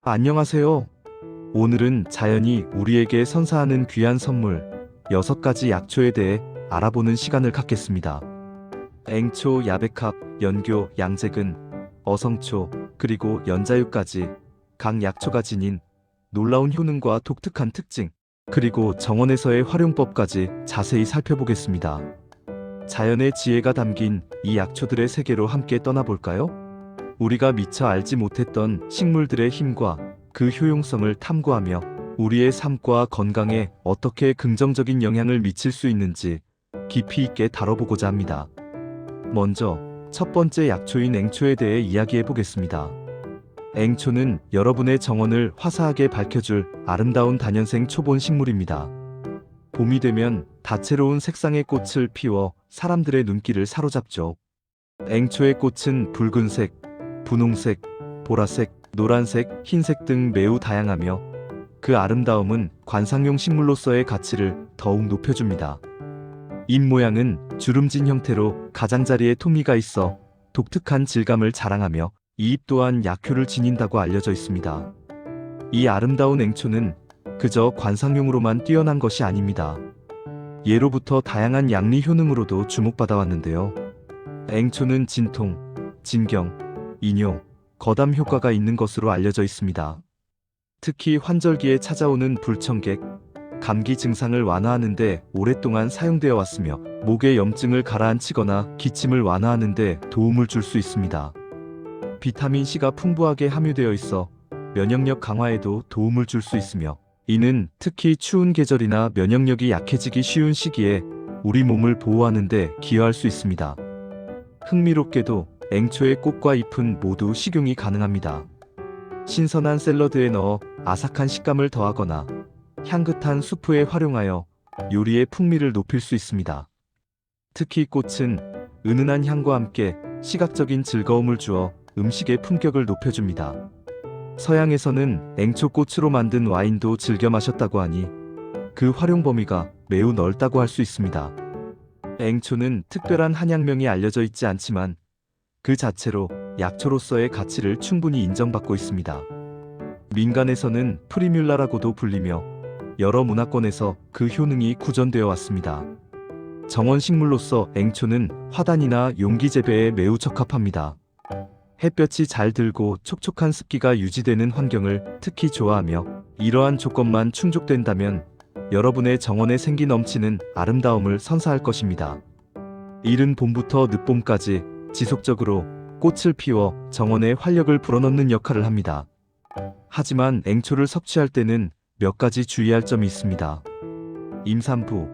안녕하세요. 오늘은 자연이 우리에게 선사하는 귀한 선물 6가지 약초에 대해 알아보는 시간을 갖겠습니다. 앵초, 야백합, 연교, 양재근, 어성초, 그리고 연자유까지 각 약초가 지닌 놀라운 효능과 독특한 특징, 그리고 정원에서의 활용법까지 자세히 살펴보겠습니다. 자연의 지혜가 담긴 이 약초들의 세계로 함께 떠나볼까요? 우리가 미처 알지 못했던 식물들의 힘과 그 효용성을 탐구하며 우리의 삶과 건강에 어떻게 긍정적인 영향을 미칠 수 있는지 깊이 있게 다뤄보고자 합니다. 먼저 첫 번째 약초인 앵초에 대해 이야기해 보겠습니다. 앵초는 여러분의 정원을 화사하게 밝혀줄 아름다운 다년생 초본 식물입니다. 봄이 되면 다채로운 색상의 꽃을 피워 사람들의 눈길을 사로잡죠. 앵초의 꽃은 붉은색, 분홍색, 보라색, 노란색, 흰색 등 매우 다양하며 그 아름다움은 관상용 식물로서의 가치를 더욱 높여줍니다. 잎 모양은 주름진 형태로 가장자리에 토미가 있어 독특한 질감을 자랑하며 이 잎 또한 약효를 지닌다고 알려져 있습니다. 이 아름다운 앵초는 그저 관상용으로만 뛰어난 것이 아닙니다. 예로부터 다양한 양리 효능으로도 주목받아 왔는데요. 앵초는 진통, 진경, 이뇨, 거담 효과가 있는 것으로 알려져 있습니다. 특히 환절기에 찾아오는 불청객, 감기 증상을 완화하는 데 오랫동안 사용되어 왔으며 목의 염증을 가라앉히거나 기침을 완화하는 데 도움을 줄 수 있습니다. 비타민C가 풍부하게 함유되어 있어 면역력 강화에도 도움을 줄 수 있으며 이는 특히 추운 계절이나 면역력이 약해지기 쉬운 시기에 우리 몸을 보호하는 데 기여할 수 있습니다. 흥미롭게도 앵초의 꽃과 잎은 모두 식용이 가능합니다. 신선한 샐러드에 넣어 아삭한 식감을 더하거나 향긋한 수프에 활용하여 요리의 풍미를 높일 수 있습니다. 특히 꽃은 은은한 향과 함께 시각적인 즐거움을 주어 음식의 품격을 높여줍니다. 서양에서는 앵초꽃으로 만든 와인도 즐겨 마셨다고 하니 그 활용 범위가 매우 넓다고 할 수 있습니다. 앵초는 특별한 한약명이 알려져 있지 않지만 그 자체로 약초로서의 가치를 충분히 인정받고 있습니다. 민간에서는 프리뮬라라고도 불리며 여러 문화권에서 그 효능이 구전되어 왔습니다. 정원식물로서 앵초는 화단이나 용기 재배에 매우 적합합니다. 햇볕이 잘 들고 촉촉한 습기가 유지되는 환경을 특히 좋아하며 이러한 조건만 충족된다면 여러분의 정원에 생기 넘치는 아름다움을 선사할 것입니다. 이른 봄부터 늦봄까지 지속적으로 꽃을 피워 정원에 활력을 불어넣는 역할을 합니다. 하지만 앵초를 섭취할 때는 몇 가지 주의할 점이 있습니다. 임산부,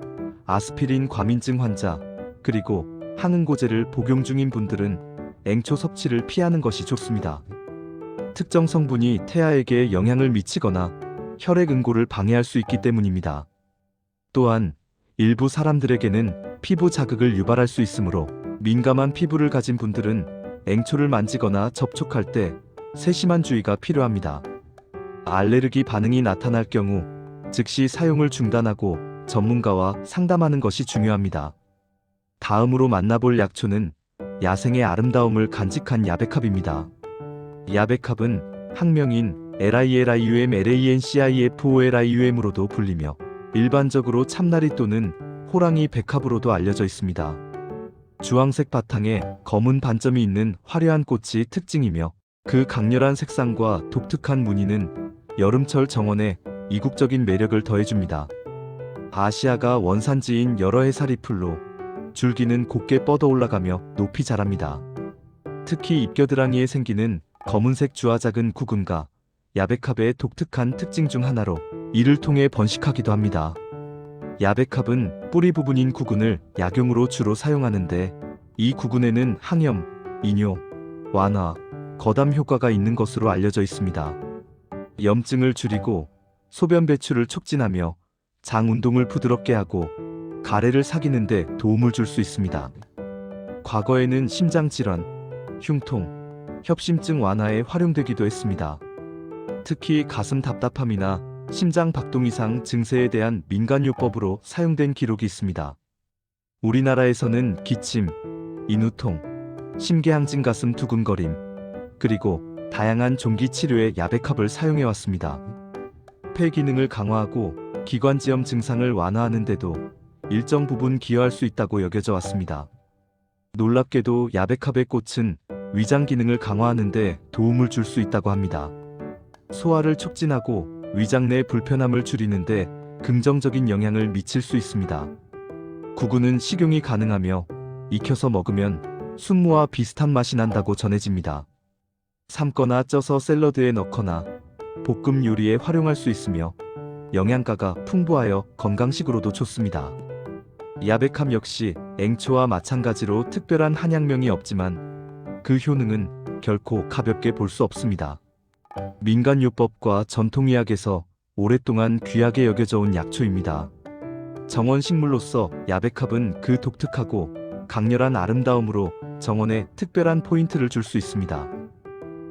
아스피린 과민증 환자, 그리고 항응고제를 복용 중인 분들은 앵초 섭취를 피하는 것이 좋습니다. 특정 성분이 태아에게 영향을 미치거나 혈액 응고를 방해할 수 있기 때문입니다. 또한 일부 사람들에게는 피부 자극을 유발할 수 있으므로 민감한 피부를 가진 분들은 앵초를 만지거나 접촉할 때 세심한 주의가 필요합니다. 알레르기 반응이 나타날 경우 즉시 사용을 중단하고 전문가와 상담하는 것이 중요합니다. 다음으로 만나볼 약초는 야생의 아름다움을 간직한 야백합입니다. 야백합은 학명인 LILIUM-LANCIFOLIUM으로도 불리며 일반적으로 참나리 또는 호랑이 백합으로도 알려져 있습니다. 주황색 바탕에 검은 반점이 있는 화려한 꽃이 특징이며 그 강렬한 색상과 독특한 무늬는 여름철 정원에 이국적인 매력을 더해줍니다. 아시아가 원산지인 여러 해살이 풀로 줄기는 곱게 뻗어 올라가며 높이 자랍니다. 특히 잎겨드랑이에 생기는 검은색 주와 작은 구근과 야백합의 독특한 특징 중 하나로 이를 통해 번식하기도 합니다. 야백합은 뿌리 부분인 구근을 약용으로 주로 사용하는데 이 구근에는 항염, 이뇨, 완화, 거담 효과가 있는 것으로 알려져 있습니다. 염증을 줄이고 소변 배출을 촉진하며 장 운동을 부드럽게 하고 가래를 사귀는 데 도움을 줄 수 있습니다. 과거에는 심장질환, 흉통, 협심증 완화에 활용되기도 했습니다. 특히 가슴 답답함이나 심장 박동 이상 증세에 대한 민간요법으로 사용된 기록이 있습니다. 우리나라에서는 기침, 인후통, 심계항진 가슴 두근거림, 그리고 다양한 종기 치료에 야백합을 사용해왔습니다. 폐 기능을 강화하고 기관지염 증상을 완화하는데도 일정 부분 기여할 수 있다고 여겨져 왔습니다. 놀랍게도 야백합의 꽃은 위장 기능을 강화하는 데 도움을 줄 수 있다고 합니다. 소화를 촉진하고 위장 내 불편함을 줄이는데 긍정적인 영향을 미칠 수 있습니다. 구근은 식용이 가능하며 익혀서 먹으면 순무와 비슷한 맛이 난다고 전해집니다. 삶거나 쪄서 샐러드에 넣거나 볶음 요리에 활용할 수 있으며 영양가가 풍부하여 건강식으로도 좋습니다. 야백함 역시 앵초와 마찬가지로 특별한 한약명이 없지만 그 효능은 결코 가볍게 볼 수 없습니다. 민간요법과 전통의학에서 오랫동안 귀하게 여겨져 온 약초입니다. 정원식물로서 야백합은 그 독특하고 강렬한 아름다움으로 정원에 특별한 포인트를 줄 수 있습니다.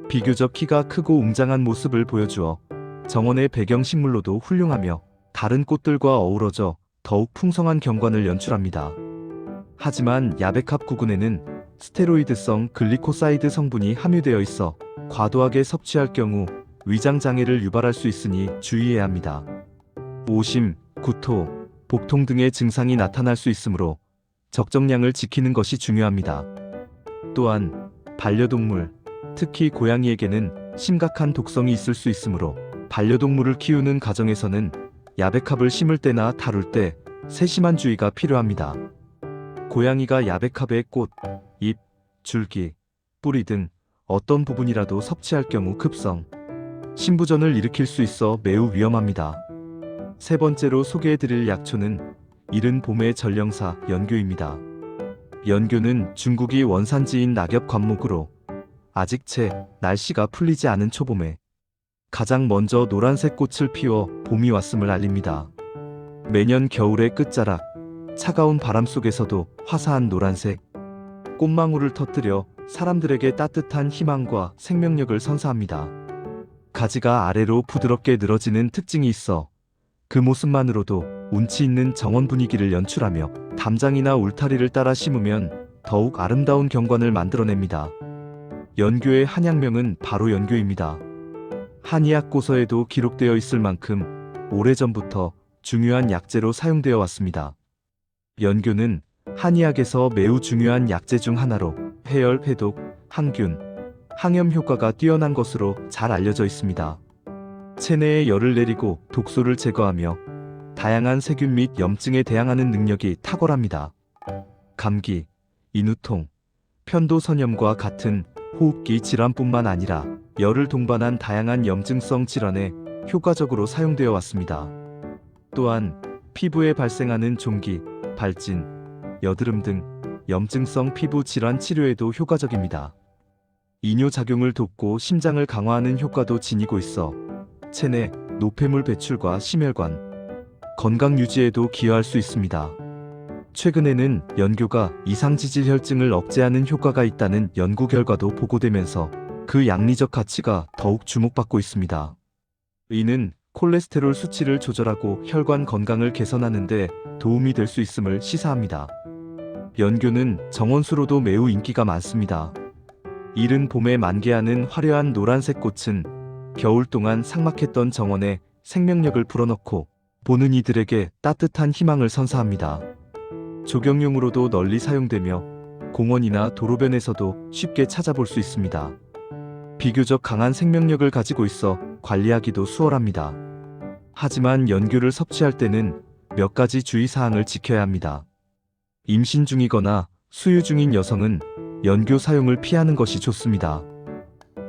비교적 키가 크고 웅장한 모습을 보여주어 정원의 배경식물로도 훌륭하며 다른 꽃들과 어우러져 더욱 풍성한 경관을 연출합니다. 하지만 야백합 구근에는 스테로이드성 글리코사이드 성분이 함유되어 있어 과도하게 섭취할 경우 위장 장애를 유발할 수 있으니 주의해야 합니다. 오심, 구토, 복통 등의 증상이 나타날 수 있으므로 적정량을 지키는 것이 중요합니다. 또한 반려동물, 특히 고양이에게는 심각한 독성이 있을 수 있으므로 반려동물을 키우는 가정에서는 야백합을 심을 때나 다룰 때 세심한 주의가 필요합니다. 고양이가 야백합의 꽃, 잎, 줄기, 뿌리 등 어떤 부분이라도 섭취할 경우 급성 신부전을 일으킬 수 있어 매우 위험합니다. 세 번째로 소개해드릴 약초는 이른 봄의 전령사 연교입니다. 연교는 중국이 원산지인 낙엽 관목으로 아직 채 날씨가 풀리지 않은 초봄에 가장 먼저 노란색 꽃을 피워 봄이 왔음을 알립니다. 매년 겨울의 끝자락, 차가운 바람 속에서도 화사한 노란색 꽃망울을 터뜨려 사람들에게 따뜻한 희망과 생명력을 선사합니다. 가지가 아래로 부드럽게 늘어지는 특징이 있어 그 모습만으로도 운치 있는 정원 분위기를 연출하며 담장이나 울타리를 따라 심으면 더욱 아름다운 경관을 만들어냅니다. 연교의 한약명은 바로 연교입니다. 한의학 고서에도 기록되어 있을 만큼 오래전부터 중요한 약재로 사용되어 왔습니다. 연교는 한의학에서 매우 중요한 약재 중 하나로 폐열, 해독, 항균, 항염 효과가 뛰어난 것으로 잘 알려져 있습니다. 체내에 열을 내리고 독소를 제거하며 다양한 세균 및 염증에 대항하는 능력이 탁월합니다. 감기, 인후통, 편도선염과 같은 호흡기 질환뿐만 아니라 열을 동반한 다양한 염증성 질환에 효과적으로 사용되어 왔습니다. 또한 피부에 발생하는 종기, 발진, 여드름 등 염증성 피부 질환 치료에도 효과적입니다. 이뇨작용을 돕고 심장을 강화하는 효과도 지니고 있어 체내 노폐물 배출과 심혈관, 건강 유지에도 기여할 수 있습니다. 최근에는 연교가 이상지질혈증을 억제하는 효과가 있다는 연구 결과도 보고되면서 그 양리적 가치가 더욱 주목받고 있습니다. 이는 콜레스테롤 수치를 조절하고 혈관 건강을 개선하는 데 도움이 될 수 있음을 시사합니다. 연교는 정원수로도 매우 인기가 많습니다. 이른 봄에 만개하는 화려한 노란색 꽃은 겨울 동안 삭막했던 정원에 생명력을 불어넣고 보는 이들에게 따뜻한 희망을 선사합니다. 조경용으로도 널리 사용되며 공원이나 도로변에서도 쉽게 찾아볼 수 있습니다. 비교적 강한 생명력을 가지고 있어 관리하기도 수월합니다. 하지만 연교를 섭취할 때는 몇 가지 주의사항을 지켜야 합니다. 임신 중이거나 수유 중인 여성은 연교 사용을 피하는 것이 좋습니다.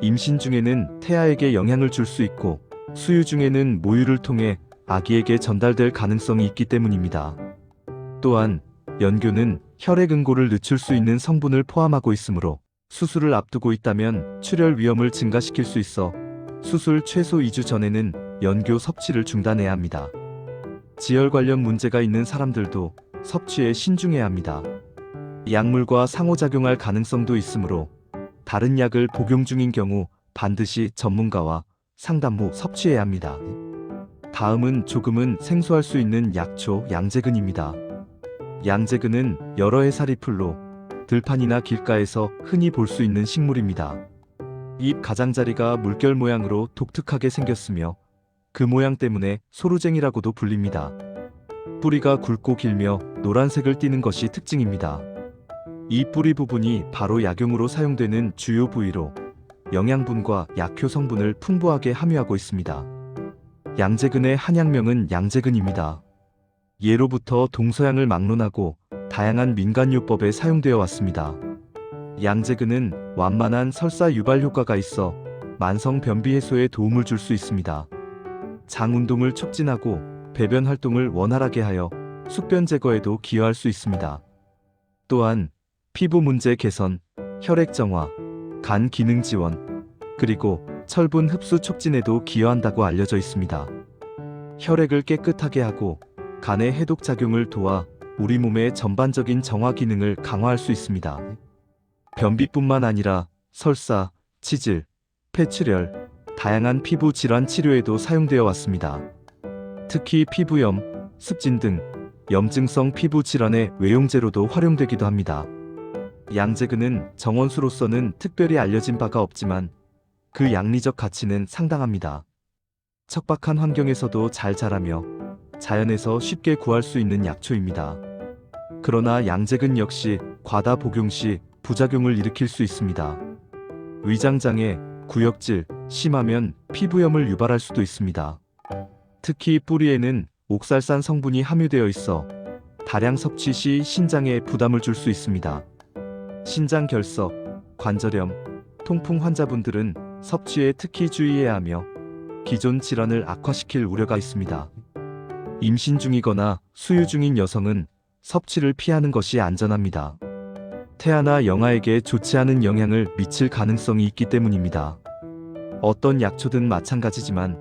임신 중에는 태아에게 영향을 줄 수 있고 수유 중에는 모유를 통해 아기에게 전달될 가능성이 있기 때문입니다. 또한 연교는 혈액응고를 늦출 수 있는 성분을 포함하고 있으므로 수술을 앞두고 있다면 출혈 위험을 증가시킬 수 있어 수술 최소 2주 전에는 연교 섭취를 중단해야 합니다. 지혈 관련 문제가 있는 사람들도 섭취에 신중해야 합니다. 약물과 상호작용할 가능성도 있으므로 다른 약을 복용 중인 경우 반드시 전문가와 상담 후 섭취해야 합니다. 다음은 조금은 생소할 수 있는 약초 양재근입니다. 양재근은 여러 해살이 풀로 들판이나 길가에서 흔히 볼 수 있는 식물입니다. 잎 가장자리가 물결 모양으로 독특하게 생겼으며 그 모양 때문에 소루쟁이라고도 불립니다. 뿌리가 굵고 길며 노란색을 띠는 것이 특징입니다. 이 뿌리 부분이 바로 약용으로 사용되는 주요 부위로 영양분과 약효 성분을 풍부하게 함유하고 있습니다. 양재근의 한약명은 양재근입니다. 예로부터 동서양을 막론하고 다양한 민간요법에 사용되어 왔습니다. 양재근은 완만한 설사 유발 효과가 있어 만성 변비 해소에 도움을 줄 수 있습니다. 장 운동을 촉진하고 배변 활동을 원활하게 하여 숙변 제거에도 기여할 수 있습니다. 또한 피부 문제 개선, 혈액 정화, 간 기능 지원, 그리고 철분 흡수 촉진에도 기여한다고 알려져 있습니다. 혈액을 깨끗하게 하고 간의 해독 작용을 도와 우리 몸의 전반적인 정화 기능을 강화할 수 있습니다. 변비뿐만 아니라 설사, 치질, 폐출혈, 다양한 피부 질환 치료에도 사용되어 왔습니다. 특히 피부염, 습진 등 염증성 피부 질환의 외용제로도 활용되기도 합니다. 양재근은 정원수로서는 특별히 알려진 바가 없지만 그 양리적 가치는 상당합니다. 척박한 환경에서도 잘 자라며 자연에서 쉽게 구할 수 있는 약초입니다. 그러나 양재근 역시 과다 복용 시 부작용을 일으킬 수 있습니다. 위장장애, 구역질, 심하면 피부염을 유발할 수도 있습니다. 특히 뿌리에는 옥살산 성분이 함유되어 있어 다량 섭취 시 신장에 부담을 줄 수 있습니다. 신장 결석, 관절염, 통풍 환자분들은 섭취에 특히 주의해야 하며 기존 질환을 악화시킬 우려가 있습니다. 임신 중이거나 수유 중인 여성은 섭취를 피하는 것이 안전합니다. 태아나 영아에게 좋지 않은 영향을 미칠 가능성이 있기 때문입니다. 어떤 약초든 마찬가지지만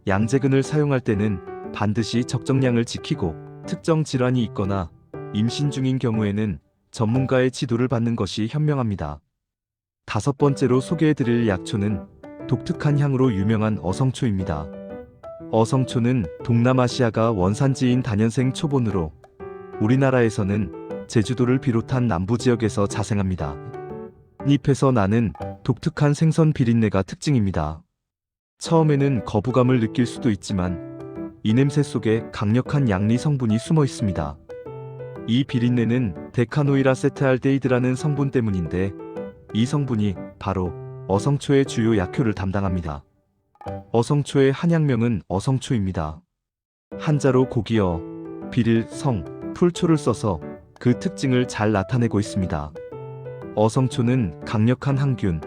양재근을 사용할 때는 반드시 적정량을 지키고 특정 질환이 있거나 임신 중인 경우에는 전문가의 지도를 받는 것이 현명합니다. 다섯 번째로 소개해드릴 약초는 독특한 향으로 유명한 어성초입니다. 어성초는 동남아시아가 원산지인 다년생 초본으로 우리나라에서는 제주도를 비롯한 남부지역에서 자생합니다. 잎에서 나는 독특한 생선 비린내가 특징입니다. 처음에는 거부감을 느낄 수도 있지만 이 냄새 속에 강력한 양리 성분이 숨어 있습니다. 이 비린내는 데카노일아세트알데히드라는 성분 때문인데 이 성분이 바로 어성초의 주요 약효를 담당합니다. 어성초의 한약명은 어성초입니다. 한자로 고기어, 비릴, 성, 풀초를 써서 그 특징을 잘 나타내고 있습니다. 어성초는 강력한 항균,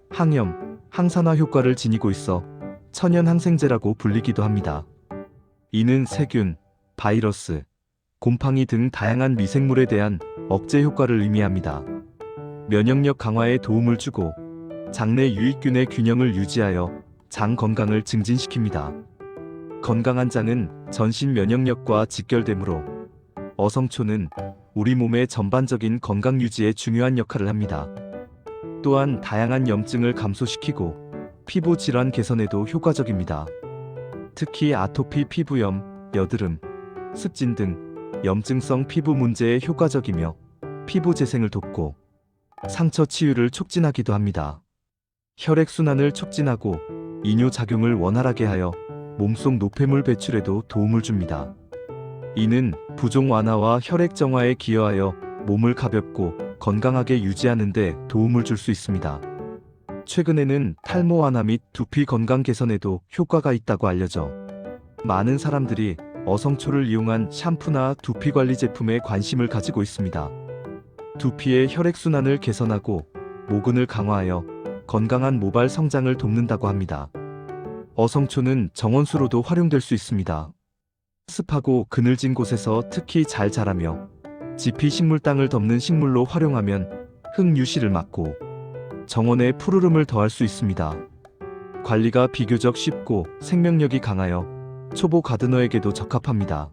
항염, 항산화 효과를 지니고 있어 천연 항생제라고 불리기도 합니다. 이는 세균, 바이러스, 곰팡이 등 다양한 미생물에 대한 억제 효과를 의미합니다. 면역력 강화에 도움을 주고 장내 유익균의 균형을 유지하여 장 건강을 증진시킵니다. 건강한 장은 전신 면역력과 직결되므로 어성초는 우리 몸의 전반적인 건강 유지에 중요한 역할을 합니다. 또한 다양한 염증을 감소시키고 피부 질환 개선에도 효과적입니다. 특히 아토피 피부염, 여드름, 습진 등 염증성 피부 문제에 효과적이며 피부 재생을 돕고 상처 치유를 촉진하기도 합니다. 혈액순환을 촉진하고 이뇨작용을 원활하게 하여 몸속 노폐물 배출에도 도움을 줍니다. 이는 부종 완화와 혈액 정화에 기여하여 몸을 가볍고 건강하게 유지하는 데 도움을 줄 수 있습니다. 최근에는 탈모 완화 및 두피 건강 개선에도 효과가 있다고 알려져 많은 사람들이 어성초를 이용한 샴푸나 두피 관리 제품에 관심을 가지고 있습니다. 두피의 혈액순환을 개선하고 모근을 강화하여 건강한 모발 성장을 돕는다고 합니다. 어성초는 정원수로도 활용될 수 있습니다. 습하고 그늘진 곳에서 특히 잘 자라며 지피 식물 땅을 덮는 식물로 활용하면 흙 유실을 막고 정원의 푸르름을 더할 수 있습니다. 관리가 비교적 쉽고 생명력이 강하여 초보 가드너에게도 적합합니다.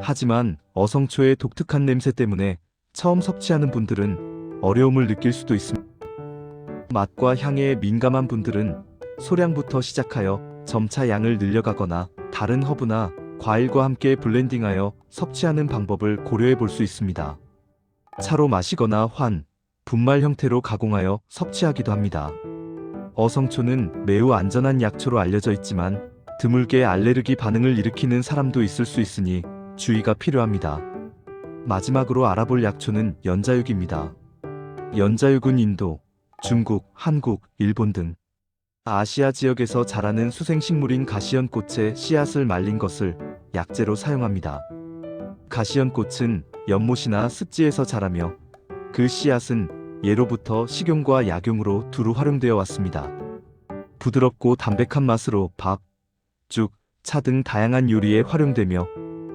하지만 어성초의 독특한 냄새 때문에 처음 섭취하는 분들은 어려움을 느낄 수도 있습니다. 맛과 향에 민감한 분들은 소량부터 시작하여 점차 양을 늘려가거나 다른 허브나 과일과 함께 블렌딩하여 섭취하는 방법을 고려해 볼 수 있습니다. 차로 마시거나 분말 형태로 가공하여 섭취하기도 합니다. 어성초는 매우 안전한 약초로 알려져 있지만 드물게 알레르기 반응을 일으키는 사람도 있을 수 있으니 주의가 필요합니다. 마지막으로 알아볼 약초는 연자육입니다. 연자육은 인도, 중국, 한국, 일본 등 아시아 지역에서 자라는 수생식물인 가시연꽃의 씨앗을 말린 것을 약재로 사용합니다. 가시연꽃은 연못이나 습지에서 자라며 그 씨앗은 예로부터 식용과 약용으로 두루 활용되어 왔습니다. 부드럽고 담백한 맛으로 밥, 죽, 차 등 다양한 요리에 활용되며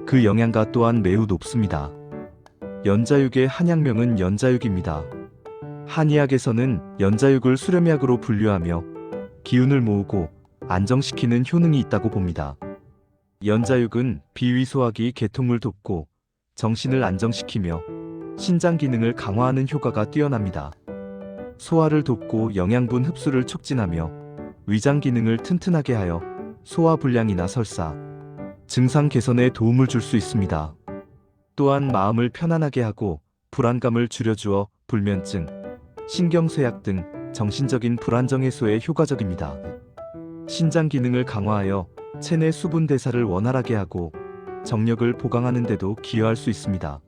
그 영양가 또한 매우 높습니다. 연자육의 한약명은 연자육입니다. 한의학에서는 연자육을 수렴약으로 분류하며 기운을 모으고 안정시키는 효능이 있다고 봅니다. 연자육은 비위 소화기 개통을 돕고 정신을 안정시키며 신장 기능을 강화하는 효과가 뛰어납니다. 소화를 돕고 영양분 흡수를 촉진하며 위장 기능을 튼튼하게 하여 소화불량이나 설사, 증상 개선에 도움을 줄 수 있습니다. 또한 마음을 편안하게 하고 불안감을 줄여주어 불면증, 신경쇠약 등 정신적인 불안정 해소에 효과적입니다. 신장 기능을 강화하여 체내 수분 대사를 원활하게 하고 정력을 보강하는 데도 기여할 수 있습니다.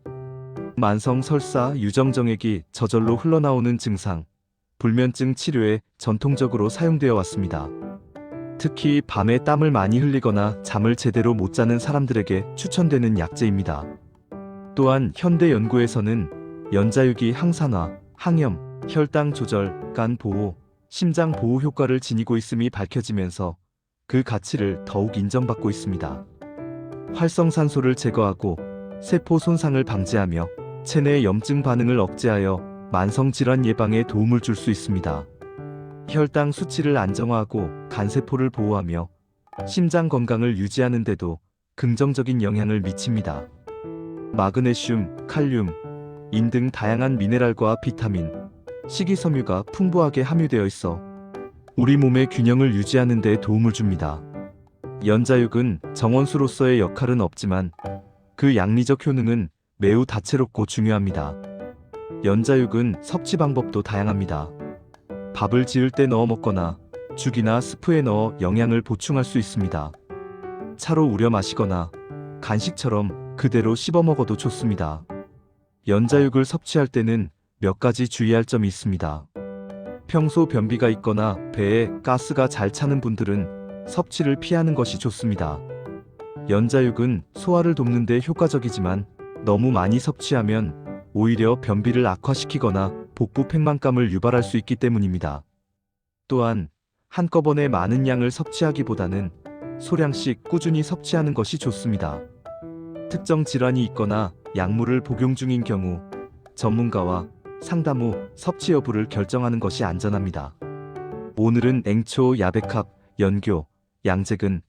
만성 설사, 유정정액이 저절로 흘러나오는 증상, 불면증 치료에 전통적으로 사용되어 왔습니다. 특히 밤에 땀을 많이 흘리거나 잠을 제대로 못 자는 사람들에게 추천되는 약재입니다. 또한 현대 연구에서는 연자육이 항산화, 항염, 혈당 조절, 간 보호, 심장 보호 효과를 지니고 있음이 밝혀지면서 그 가치를 더욱 인정받고 있습니다. 활성산소를 제거하고 세포 손상을 방지하며 체내 염증 반응을 억제하여 만성질환 예방에 도움을 줄 수 있습니다. 혈당 수치를 안정화하고 간세포를 보호하며 심장 건강을 유지하는 데도 긍정적인 영향을 미칩니다. 마그네슘, 칼륨, 인 등 다양한 미네랄과 비타민, 식이섬유가 풍부하게 함유되어 있어 우리 몸의 균형을 유지하는 데 도움을 줍니다. 연자육은 정원수로서의 역할은 없지만 그 양리적 효능은 매우 다채롭고 중요합니다. 연자육은 섭취 방법도 다양합니다. 밥을 지을 때 넣어 먹거나 죽이나 스프에 넣어 영양을 보충할 수 있습니다. 차로 우려 마시거나 간식처럼 그대로 씹어 먹어도 좋습니다. 연자육을 섭취할 때는 몇 가지 주의할 점이 있습니다. 평소 변비가 있거나 배에 가스가 잘 차는 분들은 섭취를 피하는 것이 좋습니다. 연자육은 소화를 돕는 데 효과적이지만 너무 많이 섭취하면 오히려 변비를 악화시키거나 복부 팽만감을 유발할 수 있기 때문입니다. 또한 한꺼번에 많은 양을 섭취하기보다는 소량씩 꾸준히 섭취하는 것이 좋습니다. 특정 질환이 있거나 약물을 복용 중인 경우 전문가와 상담 후 섭취 여부를 결정하는 것이 안전합니다. 오늘은 앵초, 야백합, 연교, 양재근,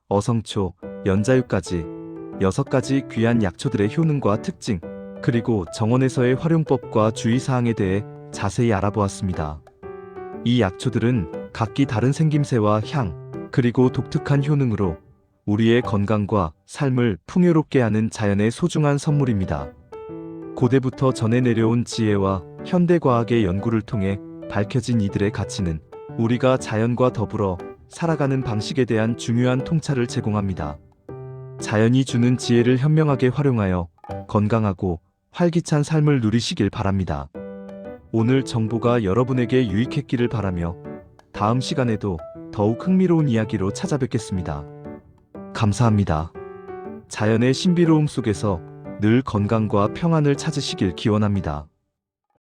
어성초, 연자육까지 6가지 귀한 약초들의 효능과 특징, 그리고 정원에서의 활용법과 주의사항에 대해 자세히 알아보았습니다. 이 약초들은 각기 다른 생김새와 향, 그리고 독특한 효능으로 우리의 건강과 삶을 풍요롭게 하는 자연의 소중한 선물입니다. 고대부터 전해 내려온 지혜와 현대과학의 연구를 통해 밝혀진 이들의 가치는 우리가 자연과 더불어 살아가는 방식에 대한 중요한 통찰을 제공합니다. 자연이 주는 지혜를 현명하게 활용하여 건강하고 활기찬 삶을 누리시길 바랍니다. 오늘 정보가 여러분에게 유익했기를 바라며 다음 시간에도 더욱 흥미로운 이야기로 찾아뵙겠습니다. 감사합니다. 자연의 신비로움 속에서 늘 건강과 평안을 찾으시길 기원합니다.